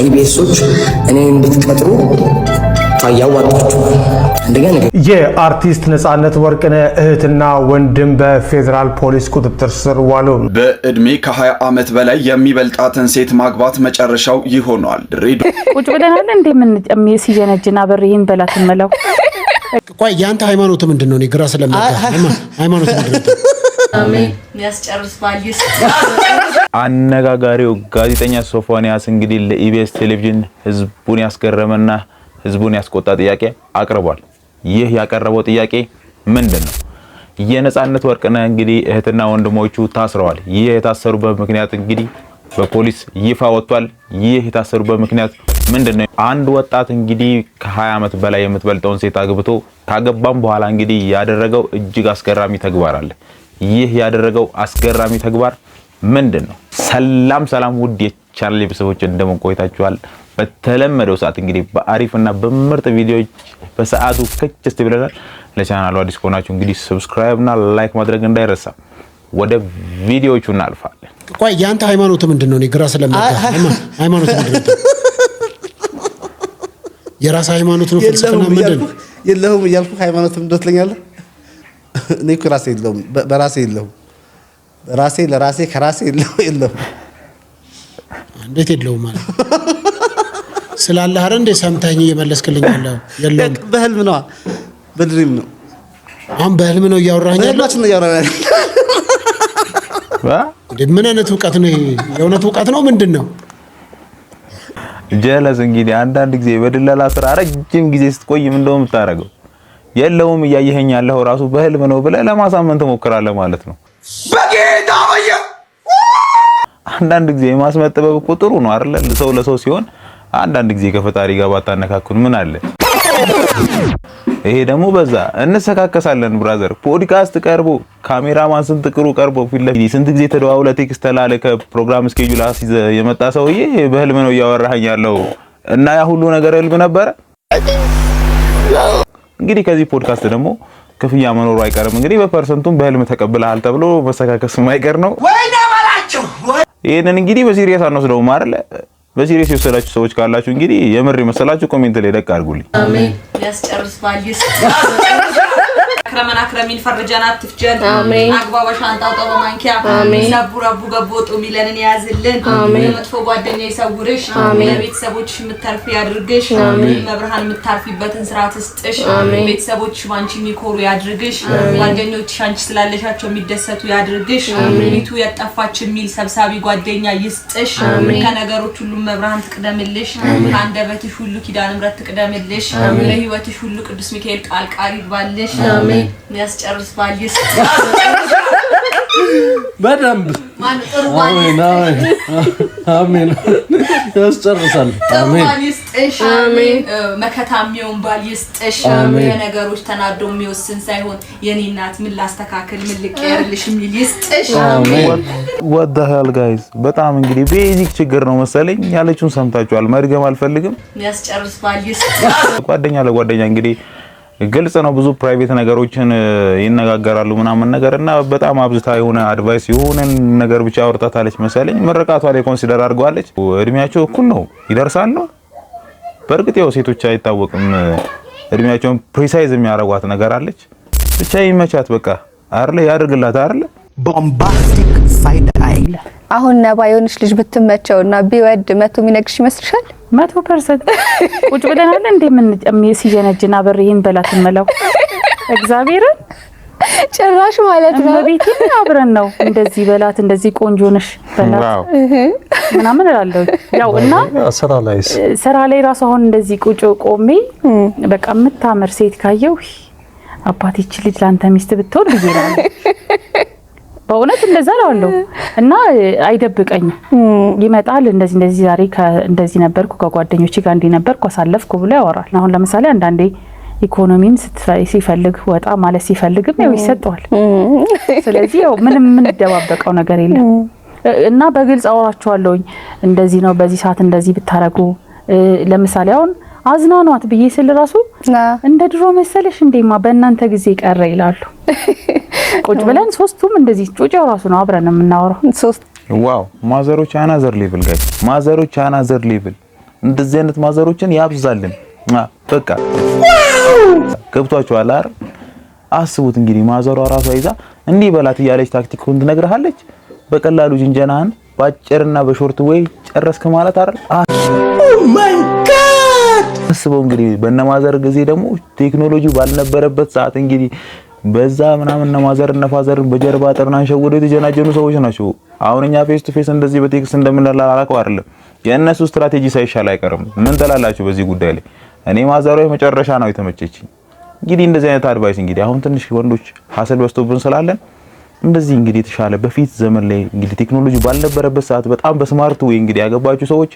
ኢቢኤሶች እኔ እንድትቀጥሩ ያዋጣችኋል። እንደገና የአርቲስት ነጻነት ወርቅነህ እህትና ወንድም በፌደራል ፖሊስ ቁጥጥር ስር ዋሉ። በእድሜ ከ20 ዓመት በላይ የሚበልጣትን ሴት ማግባት መጨረሻው ይሆናል። ቁጭ ብለናል እንዴ ምን ሲጀነጅና በሪን በላትመለው ቆይ ያንተ ሃይማኖት ምንድነው? እኔ ግራ ስለማታ ሃይማኖት ምንድነው? አሜን ያስጨርስ ባልይስ አነጋጋሪው ጋዜጠኛ ሶፎንያስ እንግዲህ ለኢቢኤስ ቴሌቪዥን ህዝቡን ያስገረመና ህዝቡን ያስቆጣ ጥያቄ አቅርቧል። ይህ ያቀረበው ጥያቄ ምንድነው? የነጻነት ወርቅነህ እንግዲህ እህትና ወንድሞቹ ታስረዋል። ይህ የታሰሩበት ምክንያት እንግዲህ በፖሊስ ይፋ ወጥቷል። ይህ የታሰሩበት ምክንያት ምንድነው? አንድ ወጣት እንግዲህ ከ20 ዓመት በላይ የምትበልጠውን ሴት አግብቶ ካገባም በኋላ እንግዲህ ያደረገው እጅግ አስገራሚ ተግባር አለ። ይህ ያደረገው አስገራሚ ተግባር ምንድነው? ሰላም ውድ የቻናሌ ቤተሰቦች እንደምን ቆይታችኋል? በተለመደው ሰዓት እንግዲህ በአሪፍና በምርጥ ቪዲዮዎች በሰዓቱ ከችስት ብለናል። ለቻናሉ አዲስ ከሆናችሁ እንግዲህ ሰብስክራይብ እና ላይክ ማድረግ እንዳይረሳ። ወደ ቪዲዮቹ እናልፋለን። ቆይ ያንተ ሃይማኖት ምንድነው? እኔ ግራ ስለማታ ሃይማኖት ምንድነው? የራስ ሃይማኖት ነው ፍልስፍና ምንድነው? የለውም እያልኩ ሃይማኖት ምንድነው ትለኛለህ? እኔ እኮ ራሴ የለውም በራሴ የለውም ራሴ ለራሴ ከራሴ የለውም። እንዴት የለውም ማለት ስላላህ አይደል እንደ ሰምታኝ እየመለስክልኝ ያለው? የለውም በህልም ነው በድሪም ነው። አሁን በህልም ነው እያወራኸኝ ያለው? በህልማችን ነው እያወራኸኝ ምን አይነት ዕውቀት ነው? የእውነት ዕውቀት ነው ምንድነው? ጀለስ እንግዲህ አንዳንድ ጊዜ በድለላ ስራ ረጅም ጊዜ ስትቆይ ምን እንደው የምታረገው የለውም እያየኸኝ ያለው ራሱ በህልም ነው ብለህ ለማሳመን ትሞክራለህ ማለት ነው። በጌታ ወይ አንዳንድ ጊዜ ማስመጥበብ እኮ ጥሩ ነው አይደል? ሰው ለሰው ሲሆን አንዳንድ ጊዜ ከፈጣሪ ጋር ባታነካኩን ምን አለ? ይሄ ደግሞ በዛ እንሰካከሳለን ብራዘር። ፖድካስት ቀርቦ ካሜራማን ስንት ቅሩ ቀርቦ ፊት ስንት ጊዜ ተደዋውለ ቴክስት ተላለከ ፕሮግራም ስኬጁል አስይዘ የመጣ ሰውዬ በህልም ነው እያወራኸኝ ያለው እና ያ ሁሉ ነገር ህልም ነበረ። እንግዲህ ከዚህ ፖድካስት ደግሞ ክፍያ መኖሩ አይቀርም። እንግዲህ በፐርሰንቱም በህልም ተቀብለሃል ተብሎ መሰካከስ የማይቀር ነው። ወይኔ ባላችሁ ይሄንን እንግዲህ በሲሪየስ አንወስደውም አይደል? በሲሪየስ የወሰዳችሁ ሰዎች ካላችሁ እንግዲህ የምር መሰላችሁ ኮሜንት ላይ ደቅ አድርጉልኝ። አሜን ያስጨርስ ባልይስ አክረሚን ፈርጀናት ትፍጀን አግባባ ሻንጣው ጠባ ማንኪያ ሰቡራቡ ገቦጡ ሚለንን ያዝልን። የመጥፎ ጓደኛ ይሰውርሽ፣ ለቤተሰቦችሽ የምትተርፊ ያድርግሽ፣ መብርሃን የምታርፊበትን ስራ ትስጥሽ፣ ቤተሰቦችሽ ባንቺ የሚኮሩ ያድርግሽ፣ ጓደኞችሽ አንቺ ስላለሻቸው የሚደሰቱ ያድርግሽ፣ ሚቱ ያጠፋች የሚል ሰብሳቢ ጓደኛ ይስጥሽ፣ ከነገሮች ሁሉ መብርሃን ትቅደምልሽ፣ ከአንደበትሽ ሁሉ ኪዳነ ምሕረት ትቅደምልሽ፣ ለህይወትሽ ሁሉ ቅዱስ ሚካኤል ቃል ይግባልሽ። አሜን ያስጨርስ ባልይስ በደንብ አሜን አሜን ያስጨርሳል። አሜን ይስጥሽ። አሜን መከታሚውን ባልይስጥሽ። የነገሮች ተናዶ የሚወስን ሳይሆን የኔ እናት ምን ላስተካክል ምን ልቀየርልሽ የሚል ይስጥሽ። አሜን what the hell guys በጣም እንግዲህ ቤዚክ ችግር ነው መሰለኝ ያለችውን ሰምታችኋል። መድገም አልፈልግም። ያስጨርስ ባልይስ ጓደኛ ለጓደኛ እንግዲህ ግልጽ ነው ብዙ ፕራይቬት ነገሮችን ይነጋገራሉ ምናምን ነገርና በጣም አብዝታ የሆነ አድቫይስ የሆነ ነገር ብቻ አወርታታለች መሰለኝ። መረቃቷ ላይ ኮንሲደር አድርገዋለች። እድሜያቸው እኩል ነው ይደርሳሉ። በእርግጥ ያው ሴቶች አይታወቅም እድሜያቸውን ፕሪሳይዝ የሚያረጓት ነገር አለች። ብቻ ይመቻት በቃ አይደለ ያድርግላት አይደለ። ቦምባስቲክ ሳይድ አይ አሁን ነባ የሆነች ልጅ ብትመቸውና ቢወድ መቶ የሚነግርሽ ይመስልሻል? 100% ቁጭ ብለናል እንዴ ምን ሲጀነጅና በሪን በላትመለው እግዚአብሔርን ጭራሽ ማለት ነው። በቤቴ አብረን ነው እንደዚህ በላት እንደዚህ ቆንጆ ነሽ በላት ምናምን እላለሁ። ያው እና ስራ ላይ ራሱ አሁን እንደዚህ ቁጭ ቆሜ በቃ የምታምር ሴት ካየው አባቴ እቺ ልጅ ላንተ ሚስት ብትሆን ይላል። በእውነት እንደዛ ነው እና አይደብቀኝም። ይመጣል እንደዚህ ዛሬ እንደዚህ ነበርኩ ከጓደኞቼ ጋር እንዲ ነበርኩ አሳለፍኩ ብሎ ያወራል። አሁን ለምሳሌ አንዳንዴ ኢኮኖሚን ሲፈልግ ወጣ ማለት ሲፈልግም ያው ይሰጠዋል። ስለዚህ ያው ምንም ደባበቀው ነገር የለም እና በግልጽ አወራቸዋለሁኝ። እንደዚህ ነው በዚህ ሰዓት እንደዚህ ብታረጉ ለምሳሌ አሁን አዝናኗት ብዬ ስል ራሱ እንደ ድሮ መሰለሽ እንዴማ በእናንተ ጊዜ ቀረ ይላሉ። ቁጭ ብለን ሶስቱም እንደዚህ ጩጬው ራሱ ነው አብረን የምናወራው ሶስት ዋው ማዘሮች አናዘር ሌቭል ጋይስ ማዘሮች አናዘር ሌቭል እንደዚህ አይነት ማዘሮችን ያብዛልን። በቃ ገብቷችኋል አይደል? አስቡት እንግዲህ ማዘሯ ራሷ ይዛ እንዲህ በላት እያለች ታክቲኩን ትነግርሃለች። በቀላሉ ጅንጀናህን ባጭርና በሾርት ወይ ጨረስክ ማለት አይደል? ኦ ማይ ጋድ! አስበው እንግዲህ በነማዘር ጊዜ ደግሞ ቴክኖሎጂ ባልነበረበት ሰዓት እንግዲህ በዛ ምናምን ነማዘር እና ፋዘር በጀርባ አጥርናን ሸውደው የተጀናጀኑ ሰዎች ናቸው። አሁን እኛ ፌስ ቱ ፌስ እንደዚህ በቴክስት እንደምንላላከው አይደለም። የእነሱ ስትራቴጂ ሳይሻል አይቀርም። ምን ተላላችሁ በዚህ ጉዳይ ላይ? እኔ ማዘሯ መጨረሻ ነው የተመቸችኝ። እንግዲህ እንደዚህ አይነት አድቫይስ እንግዲህ አሁን ትንሽ ወንዶች ሀሰል በዝቶብን ስላለን እንደዚህ እንግዲህ የተሻለ በፊት ዘመን ላይ እንግዲህ ቴክኖሎጂ ባልነበረበት ሰዓት በጣም በስማርት ወይ እንግዲህ ያገባችሁ ሰዎች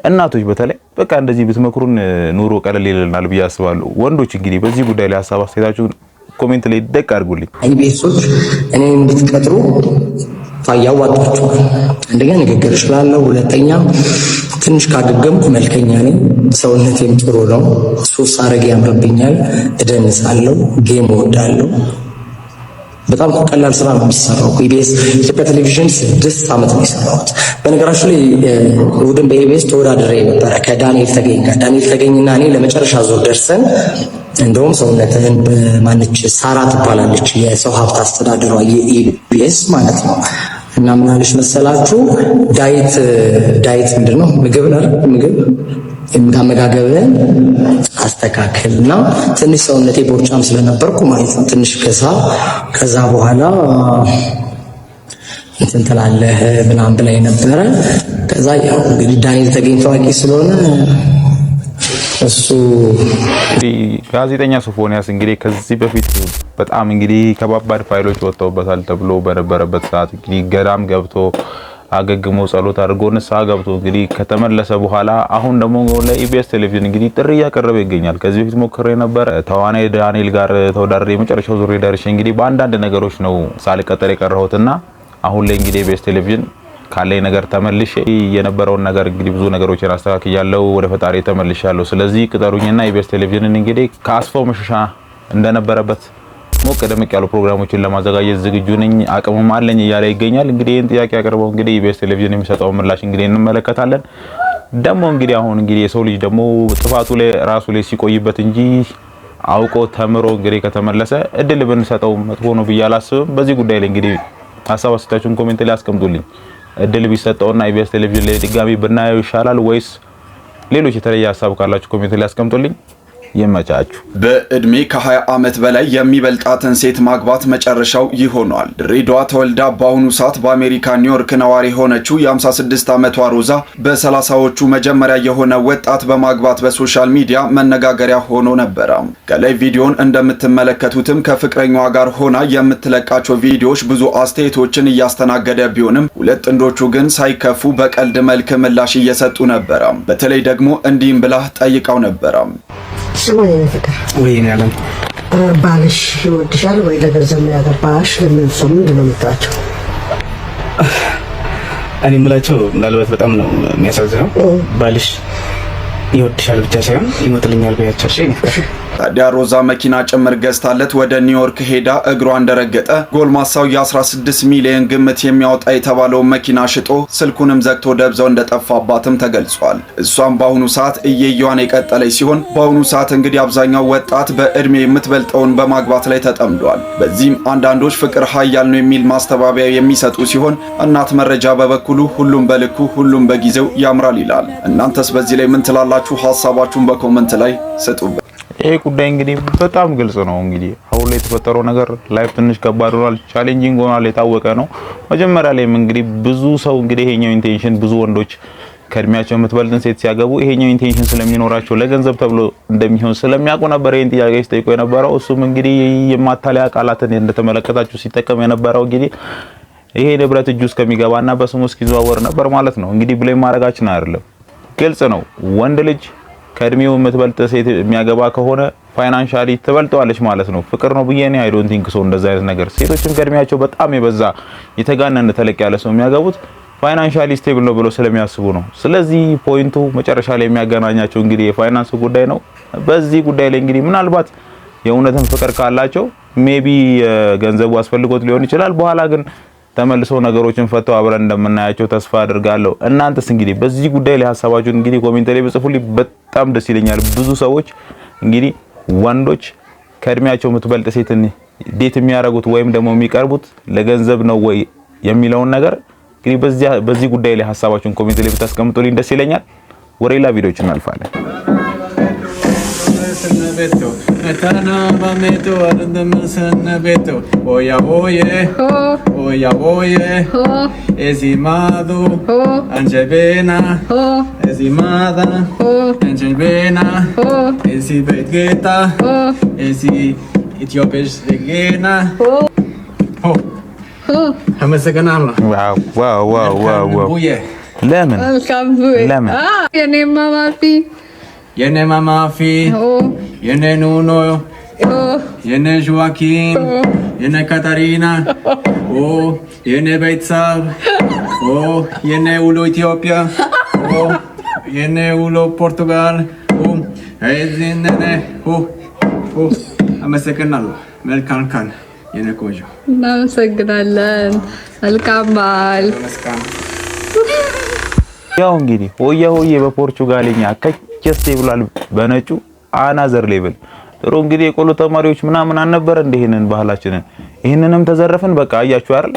እናቶች በተለይ በቃ እንደዚህ ብትመክሩን ኑሮ ቀለል ይልናል ብዬ አስባለሁ። ወንዶች እንግዲህ በዚህ ጉዳይ ላይ ሀሳብ አስተያየታችሁን ኮሜንት ላይ ደቅ አድርጉልኝ። ኢቢኤሶች እኔን እንድትቀጥሩ ያዋጣችኋል። አንደኛ ንግግር እችላለሁ፣ ሁለተኛ ትንሽ ካገገምኩ መልከኛ ነኝ፣ ሰውነቴም ጥሩ ነው፣ ሱስ አረግ ያምርብኛል፣ እደንሳለሁ፣ ጌም እወዳለሁ። በጣም ቀላል ስራ ነው የሚሰራው። ኢቢኤስ ኢትዮጵያ ቴሌቪዥን 6 ዓመት ነው የሰራሁት። በነገራችን ላይ እሑድን በኢቢኤስ ተወዳድሬ ነበረ ከዳንኤል ተገኝ ጋር። ዳንኤል ተገኝና እኔ ለመጨረሻ ዙር ደርሰን እንደውም ሰውነትህን በማንች ሳራ ትባላለች የሰው ሀብት አስተዳደሯ የኢቢኤስ ማለት ነው። እና ምን አለች መሰላችሁ ዳይት ምንድነው ምግብ አመጋገብህን አስተካክልና ትንሽ ሰውነቴ ቦርጫም ስለነበርኩ ማለት ነው ትንሽ ከዛ በኋላ እንትን ትላለህ ምናምን ብላኝ ነበረ። ከዛ ያው እንግዲህ ዳንኤል ተገኝ ታዋቂ ስለሆነ እሱ ጋዜጠኛ ሶፎንያስ እንግዲህ ከዚህ በፊት በጣም እንግዲህ ከባባድ ፋይሎች ወጥተውበታል ተብሎ በነበረበት ሰዓት እንግዲህ ገዳም ገብቶ አገግሞ ጸሎት አድርጎ ንስሐ ገብቶ እንግዲህ ከተመለሰ በኋላ አሁን ደግሞ ለኢቢኤስ ቴሌቪዥን እንግዲህ ጥሪ እያቀረበ ይገኛል። ከዚህ በፊት ሞክሬ ነበር ተዋናይ ዳንኤል ጋር ተወዳድሬ የመጨረሻው ዙር ደርሼ እንግዲህ በአንዳንድ ነገሮች ነው ሳልቀጠር የቀረሁትና አሁን ላይ እንግዲህ ኢቢኤስ ቴሌቪዥን ካለኝ ነገር ተመልሼ የነበረውን ነገር እንግዲህ ብዙ ነገሮችን አስተካክያለሁ፣ ወደ ፈጣሪ ተመልሻለሁ። ስለዚህ ቅጠሩኝና ኢቢኤስ ቴሌቪዥንን እንግዲህ ከአስፋው መሸሻ እንደነበረበት ሞቅ ደመቅ ያሉ ፕሮግራሞችን ለማዘጋጀት ዝግጁ ነኝ፣ አቅሙም አለኝ እያለ ይገኛል። እንግዲህ ይህን ጥያቄ ያቀርበው እንግዲህ ኢቢኤስ ቴሌቪዥን የሚሰጠው ምላሽ እንግዲህ እንመለከታለን። ደግሞ እንግዲህ አሁን እንግዲህ የሰው ልጅ ደግሞ ጥፋቱ ላይ ራሱ ላይ ሲቆይበት እንጂ አውቆ ተምሮ እንግዲህ ከተመለሰ እድል ብንሰጠው መጥፎ ነው ብዬ አላስብም። በዚህ ጉዳይ ላይ እንግዲህ ሀሳብ አስተያየታችሁን ኮሜንት ላይ አስቀምጡልኝ። እድል ቢሰጠውና ኢቢኤስ ቴሌቪዥን ላይ ድጋሚ ብናየው ይሻላል ወይስ ሌሎች የተለየ ሀሳብ ካላችሁ ኮሜንት ላይ አስቀምጡልኝ። ይመቻችሁ። በእድሜ ከ20 ዓመት በላይ የሚበልጣትን ሴት ማግባት መጨረሻው ይሆናል። ድሬዳዋ ተወልዳ በአሁኑ ሰዓት በአሜሪካ ኒውዮርክ ነዋሪ የሆነችው የ56 ዓመቷ ሮዛ በ30ዎቹ መጀመሪያ የሆነ ወጣት በማግባት በሶሻል ሚዲያ መነጋገሪያ ሆኖ ነበረ። ከላይ ቪዲዮን እንደምትመለከቱትም ከፍቅረኛዋ ጋር ሆና የምትለቃቸው ቪዲዮዎች ብዙ አስተያየቶችን እያስተናገደ ቢሆንም ሁለት ጥንዶቹ ግን ሳይከፉ በቀልድ መልክ ምላሽ እየሰጡ ነበረ። በተለይ ደግሞ እንዲህም ብላ ጠይቀው ነበረ። ስሙን ፍቅር ወይ ያለም ባልሽ ይወድሻል ወይ ለገንዘብ ነው ያገባሽ? ለምን ሰው ምንድን ነው የምትላቸው? እኔ የምላቸው ምናልባት በጣም ነው የሚያሳዝነው ባልሽ ይወድሻል ብቻ ሳይሆን ይሞትልኛል ብያቸው። ታዲያ ሮዛ መኪና ጭምር ገዝታለት ወደ ኒውዮርክ ሄዳ እግሯ እንደረገጠ ጎልማሳው የ16 ሚሊዮን ግምት የሚያወጣ የተባለው መኪና ሽጦ ስልኩንም ዘግቶ ደብዛው እንደጠፋባትም ተገልጿል። እሷም በአሁኑ ሰዓት እየየዋን የቀጠለች ሲሆን በአሁኑ ሰዓት እንግዲህ አብዛኛው ወጣት በእድሜ የምትበልጠውን በማግባት ላይ ተጠምዷል። በዚህም አንዳንዶች ፍቅር ኃያል ነው የሚል ማስተባበያ የሚሰጡ ሲሆን እናት መረጃ በበኩሉ ሁሉም በልኩ ሁሉም በጊዜው ያምራል ይላል። እናንተስ በዚህ ላይ ምን ትላላችሁ? ሀሳባችሁን በኮመንት ላይ ስጡበት። ይሄ ጉዳይ እንግዲህ በጣም ግልጽ ነው። እንግዲህ አሁን ላይ የተፈጠረው ነገር ላይፍ ትንሽ ከባድ ሆኗል፣ ቻሌንጂንግ ሆኗል፣ የታወቀ ነው። መጀመሪያ ላይም እንግዲህ ብዙ ሰው እንግዲህ ይሄኛው ኢንቴንሽን ብዙ ወንዶች ከእድሜያቸው የምትበልጥን ሴት ሲያገቡ ይሄኛው ኢንቴንሽን ስለሚኖራቸው ለገንዘብ ተብሎ እንደሚሆን ስለሚያውቁ ነበር ይሄን ጥያቄ ሲጠይቁ የነበረው። እሱም እንግዲህ የማታለያ ቃላትን እንደተመለከታችሁ ሲጠቀም የነበረው እንግዲህ ይሄ ንብረት እጁ እስከሚገባና በስሙ እስኪዘዋወር ነበር ማለት ነው። እንግዲህ ብሌም ማድረጋችን አይደለም፣ ግልጽ ነው። ወንድ ልጅ ከእድሜው የምትበልጥ ሴት የሚያገባ ከሆነ ፋይናንሻሊ ትበልጠዋለች ማለት ነው። ፍቅር ነው ብዬ አይ ዶንት ቲንክ ሶ እንደዛ አይነት ነገር። ሴቶችም ከእድሜያቸው በጣም የበዛ የተጋነነ ተለቅ ያለ ሰው የሚያገቡት ፋይናንሻሊ ስቴብል ነው ብሎ ስለሚያስቡ ነው። ስለዚህ ፖይንቱ መጨረሻ ላይ የሚያገናኛቸው እንግዲህ የፋይናንስ ጉዳይ ነው። በዚህ ጉዳይ ላይ እንግዲህ ምናልባት የእውነትን ፍቅር ካላቸው ሜቢ ገንዘቡ አስፈልጎት ሊሆን ይችላል። በኋላ ግን ተመልሰው ነገሮችን ፈተው አብረን እንደምናያቸው ተስፋ አድርጋለሁ። እናንተስ እንግዲህ በዚህ ጉዳይ ላይ ሐሳባችሁን እንግዲህ ኮሜንት ላይ ብጽፉልኝ በጣም ደስ ይለኛል። ብዙ ሰዎች እንግዲህ ወንዶች ከእድሜያቸው የምትበልጥ ሴትን ዴት የሚያደርጉት ወይም ደግሞ የሚቀርቡት ለገንዘብ ነው ወይ የሚለውን ነገር እንግዲህ በዚህ ጉዳይ ላይ ሐሳባችሁን ኮሜንት ላይ ብታስቀምጡልኝ ደስ ይለኛል። ወደ ሌላ ቪዲዮዎች እናልፋለን። Etana bameto arndamsanabeto oya oye ezimado anjebena ezimada anjebena ezibegeta ezi Ethiopisch regena አመሰግናለሁ። ዋው ለምን የኔ ማማፊ የኔ ኑኖ የኔ ጆዋኪን የኔ ካታሪና የኔ ቤተሰብ የኔ ውሎ ኢትዮጵያ የኔ ውሎ ፖርቱጋል እዚህነነ አመሰግናለሁ። መልካም ቀን የኔ ቆንጆ። እናመሰግናለን። መልካም በዓል። ያው እንግዲህ ሆየ በፖርቹጋልኛ ከቸስ ብሏል በነጩ አናዘር ሌቭል። ጥሩ እንግዲህ የቆሎ ተማሪዎች ምናምን አልነበረ እንደሄነን ባህላችንን ይሄንንም ተዘረፈን። በቃ አያችሁ አይደል?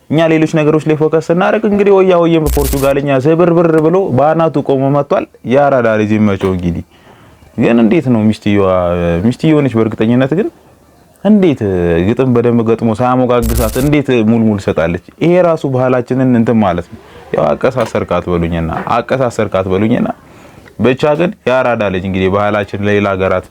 እኛ ሌሎች ነገሮች ላይ ፎከስ እናደርግ። እንግዲህ ሆየ በፖርቹጋልኛ ስብርብር ብሎ ባናቱ ቆሞ መጥቷል። ያራዳ ልጅ መቸው እንግዲህ ግን እንዴት ነው ሚስቲዮ ነች በእርግጠኝነት ግን እንዴት ግጥም በደንብ ገጥሞ ሳያሞጋግሳት እንዴት ሙልሙል ሰጣለች? ይሄ ራሱ ባህላችንን እንትን ማለት ነው። ያው አቀሳሰርካት በሉኝና ብቻ ግን ያራዳ ልጅ እንግዲህ ባህላችን ለሌላ ሀገራት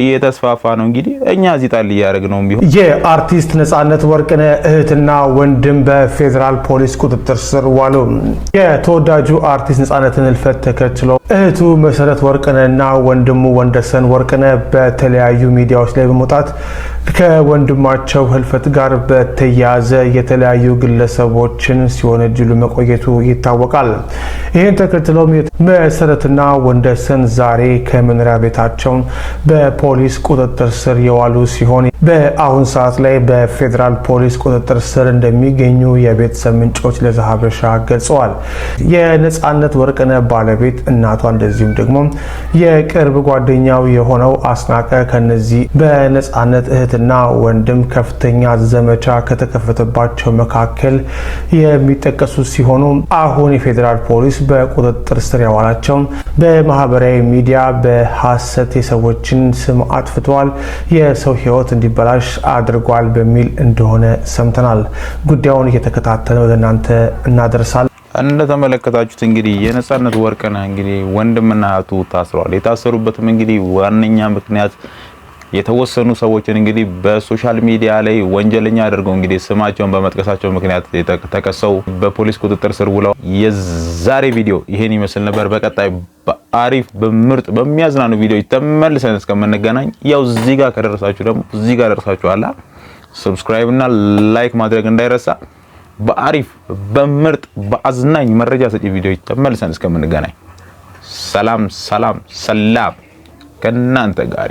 እየተስፋፋ ነው። እንግዲህ እኛ እዚህ ጣል እያደረግነው ቢሆን የአርቲስት ነጻነት ወርቅነህ እህትና ወንድም በፌዴራል ፖሊስ ቁጥጥር ስር ዋሉ። የተወዳጁ አርቲስት ነጻነትን ህልፈት ተከትሎ እህቱ መሰረት ወርቅነህና ወንድሙ ወንደሰን ወርቅነህ በተለያዩ ሚዲያዎች ላይ በመውጣት ከወንድማቸው ህልፈት ጋር በተያያዘ የተለያዩ ግለሰቦችን ሲወነጅሉ መቆየቱ ይታወቃል። ይህን ተከትሎ መሰረትና ወንደሰን ዛሬ ከመኖሪያ ቤታቸው በፖሊስ ቁጥጥር ስር የዋሉ ሲሆን በአሁን ሰዓት ላይ በፌዴራል ፖሊስ ቁጥጥር ስር እንደሚገኙ የቤተሰብ ምንጮች ለዛሀበሻ ገልጸዋል። የነጻነት ወርቅነህ ባለቤት እናቷ እንደዚሁም ደግሞ የቅርብ ጓደኛው የሆነው አስናቀ ከነዚህ በነጻነት እህትና ወንድም ከፍተኛ ዘመቻ ከተከፈተባቸው መካከል የሚጠቀሱ ሲሆኑ አሁን የፌዴራል ፖሊስ በቁጥጥር ስር ያዋላቸው በማህበራዊ ሚዲያ በሐሰት የሰዎችን ስም አጥፍተዋል፣ የሰው ህይወት እንዲበላሽ አድርጓል በሚል እንደሆነ ሰምተናል። ጉዳዩን እየተከታተለ ወደ እናንተ እናደርሳለን። እንደተመለከታችሁት እንግዲህ የነጻነት ወርቅነህ እንግዲህ ወንድምና እህቱ ታስረዋል። የታሰሩበትም እንግዲህ ዋነኛ ምክንያት የተወሰኑ ሰዎችን እንግዲህ በሶሻል ሚዲያ ላይ ወንጀለኛ አድርገው እንግዲህ ስማቸውን በመጥቀሳቸው ምክንያት ተከሰው በፖሊስ ቁጥጥር ስር ውለው የዛሬ ቪዲዮ ይሄን ይመስል ነበር። በቀጣይ በአሪፍ በምርጥ በሚያዝናኑ ቪዲዮ ተመልሰን እስከምንገናኝ ያው እዚህ ጋር ከደረሳችሁ ደግሞ እዚህ ጋር ደረሳችኋል። ሰብስክራይብ እና ላይክ ማድረግ እንዳይረሳ። በአሪፍ በምርጥ በአዝናኝ መረጃ ሰጪ ቪዲዮ ተመልሰን እስከምንገናኝ ሰላም ከናንተ ጋር